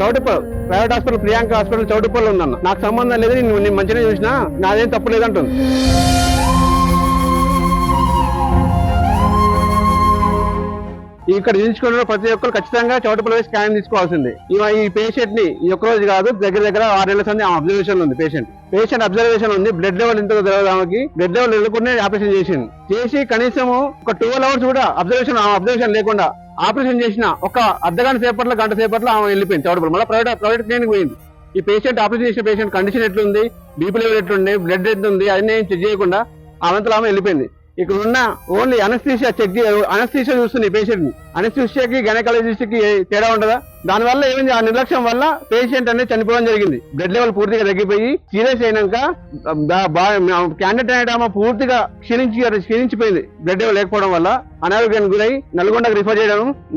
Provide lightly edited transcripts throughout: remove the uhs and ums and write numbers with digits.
Choutuppal private hospital Priyanka hospital Choutuppal ఉందన్న. నాకు సంబంధం లేదు, నేను మంచిగా చూసినా నాదేం తప్పు లేదంటుంది. ఇక్కడ చూపించుకున్న ప్రతి ఒక్కరు ఖచ్చితంగా చౌటుప్పల్ స్కాన్ తీసుకోవాల్సింది. ఈ పేషెంట్ ని ఈ ఒక్క రోజు కాదు, దగ్గర 6 నెలల సంది అబ్జర్వేషన్ ఉంది. పేషెంట్ అబ్జర్వేషన్ ఉంది. బ్లడ్ లెవెల్ ఎంతో తెలియదు ఆమెకి. బ్లడ్ లెవెల్ వెళ్ళకుండా ఆపరేషన్ చేసి కనీసం ఒక 12 hours కూడా అబ్జర్వేషన్ లేకుండా ఆపరేషన్ చేసిన ఒక అర్ధగంట సేపట్లో గంట సేపట్లో ఆమె వెళ్ళిపోయింది చౌటుప్పల్. మళ్ళీ ప్రైవేట్ క్లినిక్ పోయింది. ఈ పేషెంట్ ఆపరేషన్ చేసిన పేషెంట్ కండిషన్ ఎట్లుంది, బీపీ లెవెల్ ఎట్లుంది, బ్లడ్ ఎట్లుంది, అన్ని చెక్ చేయకుండా ఆమెతో ఆమె వెళ్ళిపోయింది. ఇక్కడ ఉన్న ఓన్లీ అనస్థీషియా అనస్థీషియా చూస్తుంది పేషెంట్ ని. అనస్థీషియాకి గైనకాలజిస్ట్ కి తేడా ఉండదా? దానివల్ల ఏమైంది, ఆ నిర్లక్ష్యం వల్ల పేషెంట్ అనేది చనిపోవడం జరిగింది. బ్లడ్ లెవెల్ పూర్తిగా తగ్గిపోయి సీరియస్ అయినాక క్యాండిడేట్ అనేది ఆమె పూర్తిగా క్షీణించిపోయింది. బ్లడ్ లెవెల్ లేకపోవడం వల్ల అనారోగ్యానికి గురై నల్గొండకు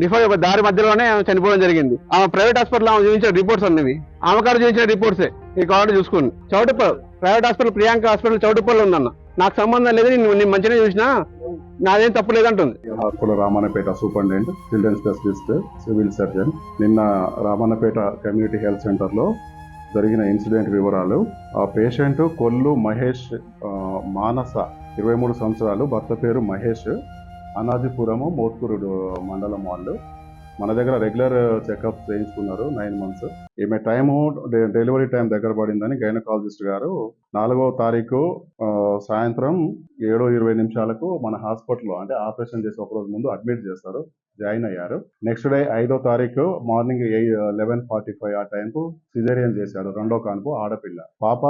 రిఫర్ దారి మధ్యలోనే ఆమె చనిపోవడం జరిగింది. ఆమె ప్రైవేట్ హాస్పిటల్ ఆమె చూపించిన రిపోర్ట్స్ అన్నవి ఆమెకారు చూపించిన రిపోర్ట్సే ఈ కావాలంటే చూసుకోండి. Choutuppal private hospital Priyanka hospital Choutuppal ఉందన్న. నాకు సంబంధం లేదు, నేను మంచిగా చూసినా నాదేం తప్పు లేదంటుంది. Hospital Ramannapet superintendent, children specialist, civil surgeon. నిన్న రామన్నపేట కమ్యూనిటీ హెల్త్ సెంటర్ లో జరిగిన ఇన్సిడెంట్ వివరాలు. ఆ పేషెంట్ కొల్లు మహేష్, మానస 23 సంవత్సరాలు, భర్త పేరు మహేష్, అనాదిపురము మోత్కూరు మండలం వాళ్ళు. మన దగ్గర రెగ్యులర్ చెకప్ చేయించుకున్నారు 9 months. ఈమె డెలివరీ టైం దగ్గర పడిందని గైనకాలజిస్ట్ గారు 4వ తారీఖు సాయంత్రం 7:20 మన హాస్పిటల్లో, అంటే ఆపరేషన్ చేసి ఒక రోజు ముందు అడ్మిట్ చేస్తారు, జాయిన్ అయ్యారు. నెక్స్ట్ డే 5వ తారీఖు మార్నింగ్ 11:45 ఆ టైంకు సిజేరియన్ చేశారు. 2వ కాన్పు ఆడపిల్ల. పాప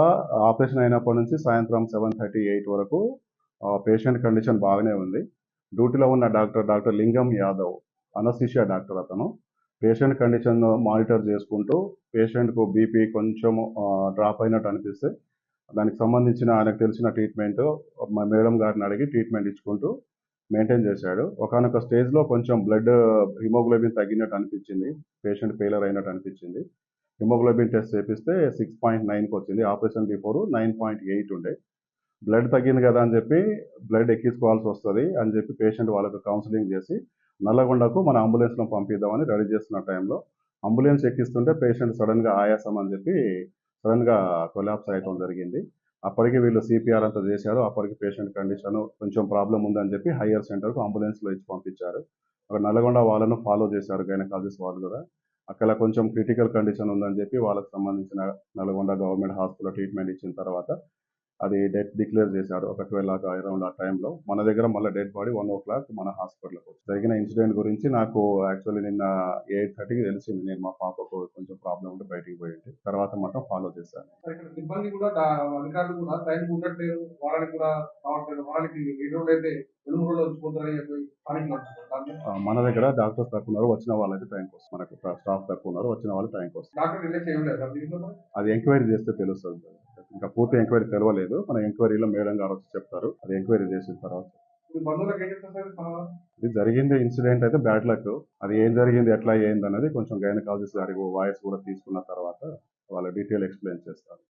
ఆపరేషన్ అయినప్పటి నుంచి సాయంత్రం 7:38 వరకు పేషెంట్ కండిషన్ బాగానే ఉంది. డ్యూటీలో ఉన్న డాక్టర్ లింగం యాదవ్, అనస్థీషియా డాక్టర్, అతను పేషెంట్ కండిషన్ మానిటర్ చేసుకుంటూ పేషెంట్కు బీపీ కొంచెం డ్రాప్ అయినట్టు అనిపిస్తే దానికి సంబంధించిన ఆయనకు తెలిసిన ట్రీట్మెంట్ మేడం గారిని అడిగి ట్రీట్మెంట్ ఇచ్చుకుంటూ మెయింటైన్ చేశాడు. ఒకనొక స్టేజ్లో కొంచెం బ్లడ్ హిమోగ్లోబిన్ తగ్గినట్టు అనిపించింది, పేషెంట్ ఫెయిలర్ అయినట్టు అనిపించింది. హిమోగ్లోబిన్ టెస్ట్ చేపిస్తే 6.9కి వచ్చింది. ఆపరేషన్ బిఫోర్ 9.8 ఉండే. బ్లడ్ తగ్గింది కదా అని చెప్పి బ్లడ్ ఎక్కించుకోవాల్సి వస్తుంది అని చెప్పి పేషెంట్ వాళ్ళకు కౌన్సిలింగ్ చేసి నల్లగొండకు మన అంబులెన్స్లో పంపిద్దామని రెడీ చేస్తున్న టైంలో అంబులెన్స్ ఎక్కిస్తుంటే పేషెంట్ సడన్గా ఆయాసం అని చెప్పి సడన్గా కొలాప్స్ అయ్యడం జరిగింది. అప్పటికి వీళ్ళు సిపిఆర్ అంతా చేశారు. అప్పటికి పేషెంట్ కండిషన్ కొంచెం ప్రాబ్లం ఉందని చెప్పి హయ్యర్ సెంటర్కు అంబులెన్స్లో ఇచ్చి పంపించారు. అక్కడ నల్గొండ వాళ్ళను ఫాలో చేశారు గైనకాలజిస్ట్ వాళ్ళు కూడా. అక్కడ కొంచెం క్రిటికల్ కండిషన్ ఉందని చెప్పి వాళ్ళకి సంబంధించిన నల్గొండ గవర్నమెంట్ హాస్పిటల్ ట్రీట్మెంట్ ఇచ్చిన తర్వాత అది డెత్ డిక్లేర్ చేశారు. ఒక 12 అరౌండ్ ఆ టైంలో మన దగ్గర మళ్ళీ డెడ్ బాడీ 1 o'clock మన హాస్పిటల్కి వచ్చి. జరిగిన ఇన్సిడెంట్ గురించి నాకు యాక్చువల్లీ నిన్న 8:30కి తెలిసింది. నేను మా పాపకు కొంచెం ప్రాబ్లం ఉంటే బయటికి పోయింది, తర్వాత మాత్రం ఫాలో చేశాను. సిబ్బంది కూడా అధికారులు కూడా టైం ఉండట్లేదు, వాళ్ళకి కూడా రావట్లేదు, వాళ్ళకి ఏ రోజు అయితే 2-3 రోజులు వచ్చిపోతారని చెప్పి మన దగ్గర డాక్టర్స్ తక్కువ ఉన్నారు, వచ్చిన వాళ్ళకి టైంకి వస్తుంది. మనకు స్టాఫ్ తక్కువ ఉన్నారు, వచ్చిన వాళ్ళు టైంకి వస్తుంది. డాక్టర్ రిలీజ్ చేయలేదు, అది ఎంక్వైరీ చేస్తే తెలుస్తుంది. ఇంకా పూర్తి ఎంక్వైరీ తెలవలేదు. మన ఎంక్వైరీలో మేడం గారు వచ్చి చెప్తారు, అది ఎంక్వైరీ చేసిన తర్వాత. ఇది జరిగింది ఇన్సిడెంట్ అయితే బ్యాడ్ లక్. అది ఏం జరిగింది, ఎట్లా అయ్యింది అనేది కొంచెం గైనకాలజిస్ట్ గారి వాయిస్ కూడా తీసుకున్న తర్వాత వాళ్ళ డీటెయిల్ ఎక్స్ప్లెయిన్ చేస్తారు.